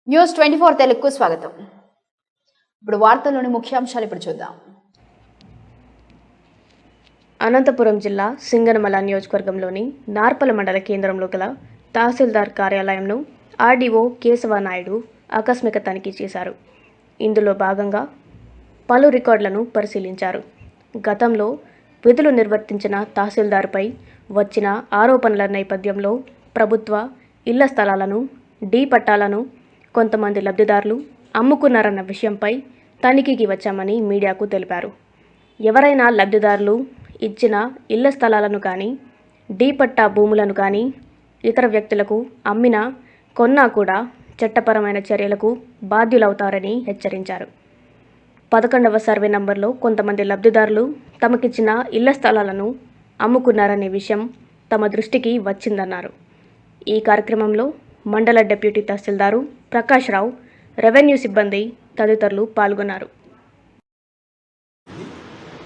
News 24 తెలుగుకు స్వాగతం. ఇప్పుడు వార్తల్లోని ముఖ్యాంశాలు చూద్దాం. అనంతపురం జిల్లా సింగనమల నియోజకవర్గంలోని నార్పల మండల కేంద్రంలో గల తహసీల్దార్ కార్యాలయంను ఆర్డీఓ కేశవనాయుడు ఆకస్మిక తనిఖీ చేశారు. ఇందులో భాగంగా పలు రికార్డులను పరిశీలించారు. గతంలో విధులు నిర్వర్తించిన తహసీల్దార్పై వచ్చిన ఆరోపణల నేపథ్యంలో ప్రభుత్వ ఇళ్ల స్థలాలను, డి పట్టాలను కొంతమంది లబ్ధిదారులు అమ్ముకున్నారన్న విషయంపై తనిఖీకి వచ్చామని మీడియాకు తెలిపారు. ఎవరైనా లబ్ధిదారులు ఇచ్చిన ఇళ్ల స్థలాలను కానీ, డి పట్టా భూములను కానీ ఇతర వ్యక్తులకు అమ్మినా, కొన్నా కూడా చట్టపరమైన చర్యలకు బాధ్యులవుతారని హెచ్చరించారు. 11వ సర్వే నంబర్లో కొంతమంది లబ్ధిదారులు తమకిచ్చిన ఇళ్ల స్థలాలను అమ్ముకున్నారనే విషయం తమ దృష్టికి వచ్చిందన్నారు. ఈ కార్యక్రమంలో మండల డిప్యూటీ తహసీల్దారు ప్రకాష్ రావు, రెవెన్యూ సిబ్బంది తదితరులు పాల్గొన్నారు.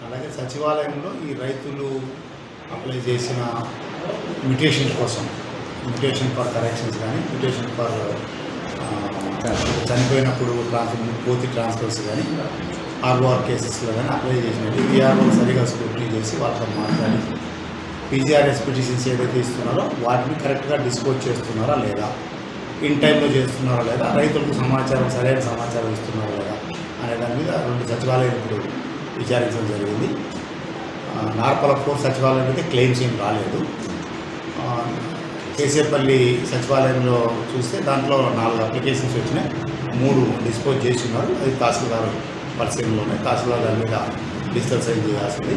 అలాగే సచివాలయంలో ఈ రైతులు అప్లై చేసిన మ్యూటేషన్ కోసం, మ్యూటేషన్ ఫర్ కరెక్షన్స్ కానీ, మ్యూటేషన్ ఫర్ చనిపోయినప్పుడు పూర్తి ట్రాన్స్ఫర్స్ కానీ, ఆర్ఓఆర్ కేసెస్లో కానీ అప్లై చేసినట్టు విఆర్ఓ సరిగా స్క్రూటినీ చేసి వాళ్ళతో మాట్లాడి పీజీఆర్ఎస్ పిటిషన్స్ ఏదైతే ఇస్తున్నారో వాటిని కరెక్ట్గా డిస్పోజ్ చేస్తున్నారా లేదా, ఇన్ టైంలో చేస్తున్నారా లేదా, రైతులకు సమాచారం సరైన సమాచారం ఇస్తున్నారా లేదా అనే దాని మీద 2 సచివాలయాలు ఇప్పుడు విచారించడం జరిగింది. నార్పల 4 సచివాలయం అయితే క్లెయిమ్స్ ఏం రాలేదు. కేసేపల్లి సచివాలయంలో చూస్తే దాంట్లో 4 అప్లికేషన్స్ వచ్చినాయి, 3 డిస్పోజ్ చేస్తున్నారు. అది తహసీల్దార్ పరిశీలనలో ఉన్నాయి. తహసీల్దార్ దాని మీద డిజిటల్ సైన్ చేయాల్సింది.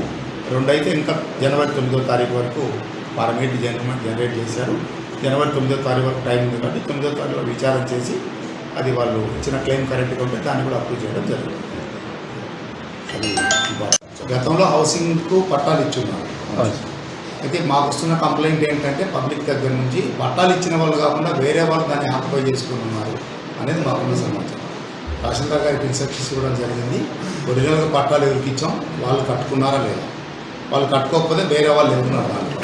2 అయితే ఇంకా జనవరి 9వ తారీఖు వరకు పార్లమెంట్ జనరేట్ చేశారు. జనవరి 9వ తారీఖు వరకు టైం ఉంది కాబట్టి 9వ తారీఖులో విచారణ చేసి అది వాళ్ళు ఇచ్చిన క్లెయిమ్ కరెక్ట్గా ఉంటే దాన్ని కూడా అప్రూవ్ చేయడం జరుగుతుంది. అది గతంలో హౌసింగ్కు పట్టాలు ఇచ్చున్నారు. అయితే మాకు వస్తున్న కంప్లైంట్ ఏంటంటే పబ్లిక్ దగ్గర నుంచి పట్టాలు ఇచ్చిన వాళ్ళు కాకుండా వేరే వాళ్ళు దాన్ని ఆక్యుపై చేసుకుని ఉన్నారు అనేది మాకున్న సమాచారం. తహసీల్దార్ గారికి ఇన్స్ట్రక్షన్స్ ఇవ్వడం జరిగింది. ఒరిజినల్గా పట్టాలు ఎవరికి ఇచ్చాం, వాళ్ళు కట్టుకున్నారా లేదా, వాళ్ళు కట్టుకోకపోతే వేరే వాళ్ళు ఎవరున్నారు దాంట్లో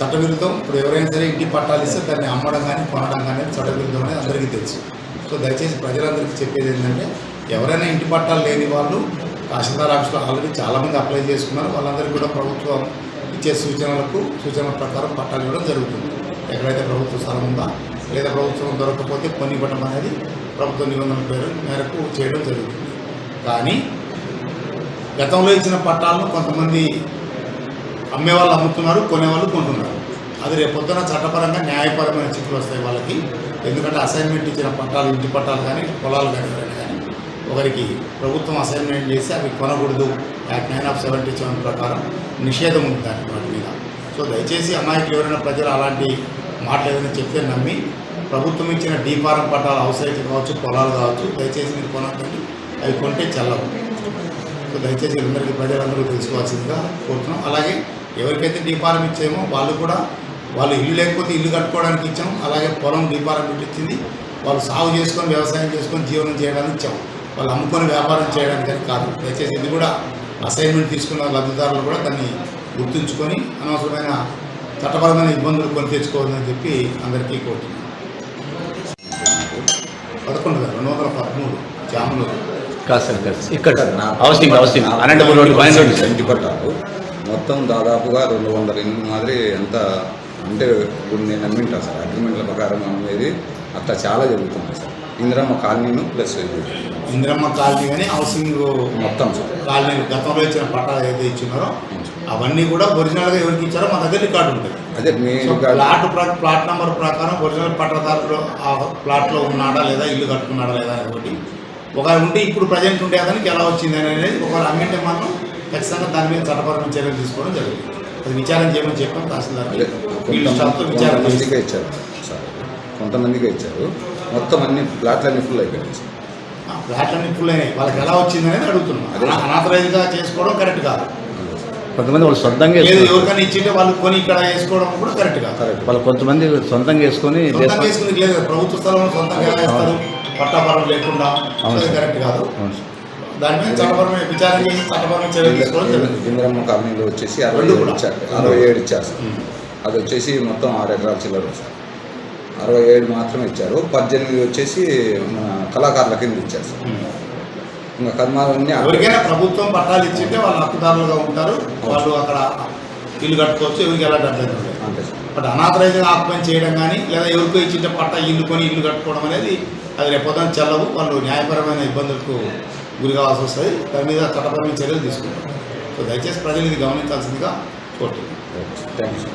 చట్టవిరుద్ధం. ఇప్పుడు ఎవరైనా సరే ఇంటి పట్టాలు ఇస్తే దాన్ని అమ్మడం కానీ కొనడం కానీ చట్టవిరుద్ధం అనేది అందరికీ తెలుసు. సో దయచేసి ప్రజలందరికీ చెప్పేది ఏంటంటే ఎవరైనా ఇంటి పట్టాలు లేని వాళ్ళు తహసీల్దార్ ఆఫీస్లో ఆల్రెడీ చాలామంది అప్లై చేసుకున్నారు. వాళ్ళందరికీ కూడా ప్రభుత్వం ఇచ్చే సూచనల ప్రకారం పట్టాలు ఇవ్వడం జరుగుతుంది. ఎక్కడైతే ప్రభుత్వ స్థలం ఉందా లేదా ప్రభుత్వం దొరకకపోతే కొన్ని ఇవ్వడం అనేది ప్రభుత్వ నిబంధనల మేరకు చేయడం జరుగుతుంది. కానీ గతంలో ఇచ్చిన పట్టాలను కొంతమంది అమ్మేవాళ్ళు అమ్ముతున్నారు, కొనేవాళ్ళు కొంటున్నారు. అది రేపు పొద్దున చట్టపరంగా న్యాయపరమైన చిక్కులు వస్తాయి వాళ్ళకి. ఎందుకంటే అసైన్మెంట్ ఇచ్చిన పట్టాలు, ఇంటి పట్టాలు కానీ పొలాలు కానీ ఒకరికి ప్రభుత్వం అసైన్మెంట్ చేసి అవి కొనకూడదు, యాక్ట్ 9/77 ప్రకారం నిషేధం ఉంది దానికి వాటి మీద. సో దయచేసి అమాయకులు ఎవరైనా ప్రజలు అలాంటి మాటలు ఏదైనా చెప్తే నమ్మి ప్రభుత్వం ఇచ్చిన డీఫారం పట్టాలు హౌస్ సైట్ కావచ్చు, పొలాలు కావచ్చు, దయచేసి మీరు కొనకండి, అవి కొంటే చల్లవు. సో దయచేసి అందరికీ ప్రజలందరూ తెలుసుకోవాల్సిందిగా కోరుతున్నాం. అలాగే ఎవరికైతే డీఫారం ఇచ్చామో వాళ్ళు ఇల్లు లేకపోతే ఇల్లు కట్టుకోవడానికి ఇచ్చాం. అలాగే పొలం డీఫారం ఇచ్చింది, వాళ్ళు సాగు చేసుకొని వ్యవసాయం చేసుకొని జీవనం చేయడానికి ఇచ్చాం. వాళ్ళు అమ్ముకొని వ్యాపారం చేయడానికి అని కాదు. దయచేసి ఇది కూడా అసైన్మెంట్ తీసుకున్న లబ్ధిదారులు కూడా దాన్ని గుర్తుంచుకొని అనవసరమైన చట్టపరమైన ఇబ్బందులు కొని తెచ్చుకోవాలని చెప్పి అందరికీ కోరుతున్నాం. 11,213 జాములు ఇక్కడ ఇంటి పట్టాలు మొత్తం దాదాపుగా 200 ఇల్లు మాదిరి ఎంత అంటే ఇప్పుడు నేను నమ్మింటా సార్. అగ్రిమెంట్ల ప్రకారం అనేది అట్లా చాలా జరుగుతుంది సార్. ఇందిరమ్మ కాలనీను ప్లస్ ఇందిరమ్మ కాలనీ కానీ హౌసింగ్ మొత్తం సార్ కాలనీ గతంలో ఇచ్చిన పట్టాలు ఏదైతే ఇచ్చినారో అవన్నీ కూడా ఒరిజినల్గా ఎవరికి ఇచ్చారో మా దగ్గర రికార్డు ఉంటుంది. అదే మీ ప్లాట్ నెంబర్ ప్రకారం ఒరిజినల్ పట్టాదారులు ఆ ప్లాట్లో ఉన్నాడా లేదా, ఇల్లు కట్టుకున్నాడా లేదా అనేది ఒకటి. ఒకవేళ ఉంటే ఇప్పుడు ప్రజెంట్ ఉంటే అతనికి ఎలా వచ్చింది అనేది ఒకవేళ అమ్మింటే మాత్రం ఖచ్చితంగా దాని మీద చట్టపరమైన చర్యలు తీసుకోవడం జరుగుతుంది. అది విచారణ చేయమని చెప్పాం తహసీల్దార్కి. కొంతమందికే ఇచ్చారు సార్, కొంతమందికే ఇచ్చారు. మొత్తం అన్ని ప్లాట్లన్నీ ఫుల్ అయిపోయాయి సార్. ప్లాట్లన్నీ ఫుల్ అయినాయి. వాళ్ళకి ఎలా వచ్చింది అనేది అడుగుతున్నాం. అనాథరైజ్గా చేసుకోవడం కరెక్ట్ కాదు. కొంతమంది వాళ్ళు సొంతంగా లేదు ఎవరికైనా ఇచ్చింటే వాళ్ళు కొని ఇక్కడ వేసుకోవడం కూడా కరెక్ట్ కాదు. వాళ్ళు కొంతమంది సొంతంగా వేసుకుని లేదు, ప్రభుత్వ స్థలంలో సొంతంగా ఎలా వేస్తారు పట్టాపరం లేకుండా, కరెక్ట్ కాదు. దాని మీద చట్టపరమైన విచారణ చేసి చట్టపరమైన చర్యలు తీసుకోవడం జరుగుతుంది. ఇందిరమ్మ కాలనీలో వచ్చేసి 67 ఇచ్చారు సార్. అది వచ్చేసి మొత్తం 6 ఎకరాల చిల్లర సార్. 67 మాత్రమే ఇచ్చారు. 18 వచ్చేసి మన కళాకారుల కింద ఇచ్చారు సార్. ఇంకా కర్మాలన్నీ ఎవరికైనా ప్రభుత్వం పట్టాలు ఇచ్చింటే వాళ్ళు హక్కుదారులుగా ఉంటారు, వాళ్ళు అక్కడ ఇల్లు కట్టుకోవచ్చు, ఎవరికి ఎలాంటి అభ్యంతరం లేదు. అంతే సార్. బట్ అనాథరైజ్గా ఆక్యుపై చేయడం కానీ లేదా ఎవరికో ఇచ్చింటే పట్టా ఇల్లు కొని ఇల్లు కట్టుకోవడం అనేది అది రేపొద్దున చెల్లవు, వాళ్ళు న్యాయపరమైన ఇబ్బందులకు గురి కావాల్సి వస్తుంది. దాని మీద చట్టపరమైన చర్యలు తీసుకుంటారు. సో దయచేసి ప్రజలు ఇది గమనించాల్సిందిగా కోరుతున్నాను. Thank you sir.